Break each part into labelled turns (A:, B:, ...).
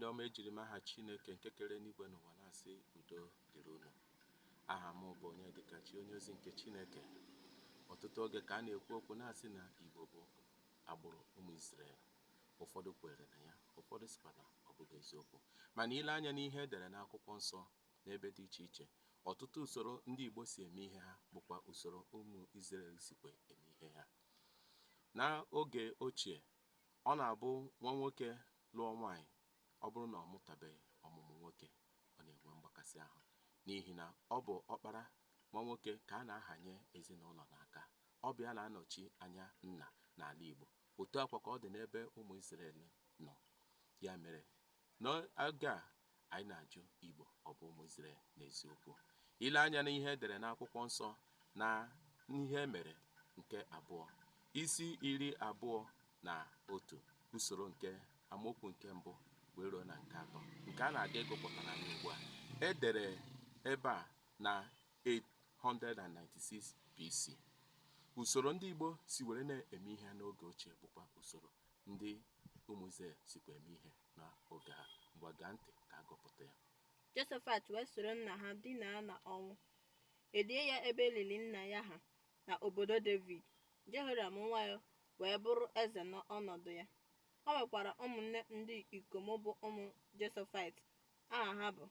A: Ndị ọma ejiri m aha Chineke nke kere n'igwe n'ụwa na-asị udo dịrị unu. Aha m bụ onye dịkachi onye ozi nke Chineke. Ọtụtụ oge ka a na-ekwu okwu na-asị na Igbo bụ agbụrụ ụmụ Izrel. Ụfọdụ kwere na ya, ụfọdụ sịkwa na ọ bụghị eziokwu. Mana ile anya n'ihe edere n'akwụkwọ nsọ n'ebe dị iche iche, ọtụtụ usoro ndị Igbo si eme ihe ha bụkwa usoro ụmụ Izrel sikwa eme ihe ha. N'oge ochie, ọ na-abụ nwa nwoke lụọ nwaanyị, ọ bụrụ na ọ mụtabeghị ọmụmụ nwoke, ọ na-enwe mgbakasị ahụ n'ihi na ọ bụ ọkpara nwa nwoke ka a na-ahanye ezinụlọ n'aka. Ọ bụ ya na-anọchi anya nna n'ala Igbo. Otu akwa ka ọ dị n'ebe ụmụ Izrel nọ. Ya mere n'oge a anyị na-ajụ Igbo ọ bụ ụmụ Izrel n'eziokwu. Ile anya n'ihe edere n'akwụkwọ nsọ na ihe mere nke abụọ, isi 21, usoro nke amaokwu nke mbụ wee ruo na nke atọ, nke a na-aga ịgụpụtara n'ugbu a, edere ebe a na 896 BC. Usoro ndị Igbo si were na-eme ihe n'oge ochie bụkwa usoro ndị ụmụ Izrel sikwa eme ihe n'oge ha. Ngwa gaa ntị ka agụpụta ya.
B: Josafat wee soro nna ha dinaa na ọnwụ, edie ya ebe elili nna ya ha na obodo David. Jehoram nwa ya wee bụrụ eze n'ọnọdụ ya. O nwekwara ụmụnne ndị ikom bụ ụmụ Josafat. Aha ha bụ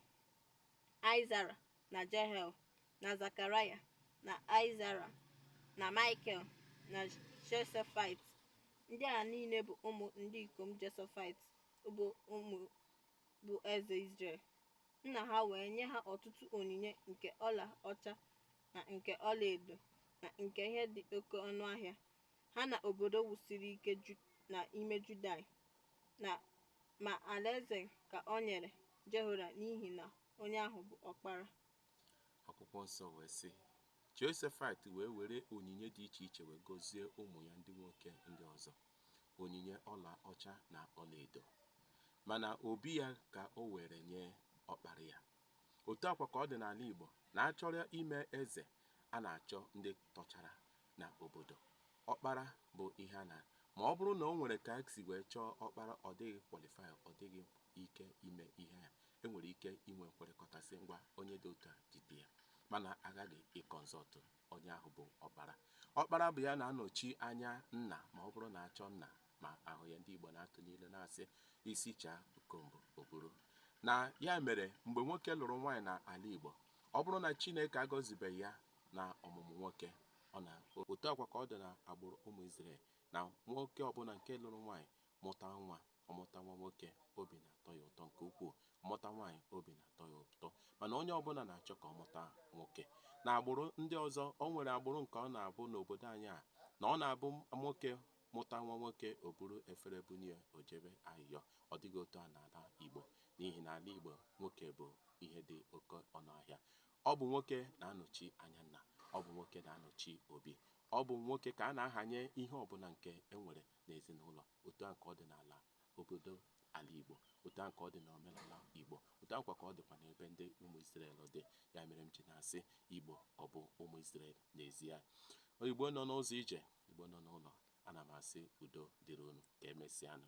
B: Aịzara na Jehiel na Zekaraya na Aịzara na Michael na Josafat. Ndị a niile bụ ụmụ ndị ikom Josafat bụ eze Izrel. Nna ha wee nye ha ọtụtụ onyinye nke ọla ọcha na nke ọlaedo na nke ihe dị oke ọnụ ahịa, ha na obodo wusiri ike n'ime Juda. Ma alaeze ka o nyere Jehoram n'ihi na onye ahụ bụ ọkpara.
A: Akwụkwọ nsọ wee sị, Josafat wee were onyinye dị iche iche wee gọzie ụmụ ya ndị nwoke ndị ọzọ, onyinye ọla ọcha na ọlaedo. Mana obi ya ka o were nye ọkpara ya. Otu akwa ka ọ dị n'ala Igbo, na achọrọ ime eze, a na-achọ ndị tọchara na obodo. Ọkpara bụ ihe a na, ma ọ bụrụ na o nwere ka esi wee chọọ ọkpara, ọ dịghị kwalifai, ọ dịghị ike ime ihe ya. Enwere ike inwe nkwekọrịtasị, ngwa onye dị otu a jide ya, mana agaghị ịkọnsọtụ onye ahụ bụ ọkpara. Ọkpara bụ ya na-anọchi anya nna ma ọ bụrụ na achọ nna, ma ahụ ya ndị Igbo na-atụ niile na-asị isi chaa ukombo ọbụrụ. Na ya mere mgbe nwoke lụrụ nwaanyị n'ala Igbo, ọ bụrụ na Chineke agọzibeghị ya na ọmụmụ nwoke, otu akwa ka ọ dị na agbụrụ ụmụ Izrel, na nwoke ọbụla nke lụrụ nwaanyị mụta nwa, ọmụta nwa nwoke, obi na-atọ ya ụtọ nke ukwuu. Ọmụta nwaanyị, obi na-atọ ya ụtọ. Mana onye ọbụla na-achọ ka ọ mụta nwoke. Na agbụrụ ndị ọzọ, o nwere agbụrụ nke ọ na-abụ n'obodo anyị a, na ọ na-abụ nwoke mụta nwa nwoke, o buru efere bunye o jebe ahịhịa. Ọ dịghị otu a n'ala Igbo, n'ihi na ala Igbo nwoke bụ ihe dị oke ọnụ ahịa. Ọ bụ nwoke na-anọchi anya nna, ọ bụ nwoke na-anọchi obi, ọ bụ nwoke ka a na-ahanye ihe ọbụla nke enwere n'ezinụlọ. Otu a ka ọ dị n'ala obodo ala Igbo, otu a ka ọ dị n'omenala Igbo, otu akwa ka ọ dịkwa n'ebe ndị ụmụ Izrel dị. Ya mere m ji na-asị Igbo ọ bụ ụmụ Izrel n'ezie. Igbo nọ n'ụzọ ije, Igbo nọ n'ụlọ, ana m asị udo dịrị unu, ka emesịanụ.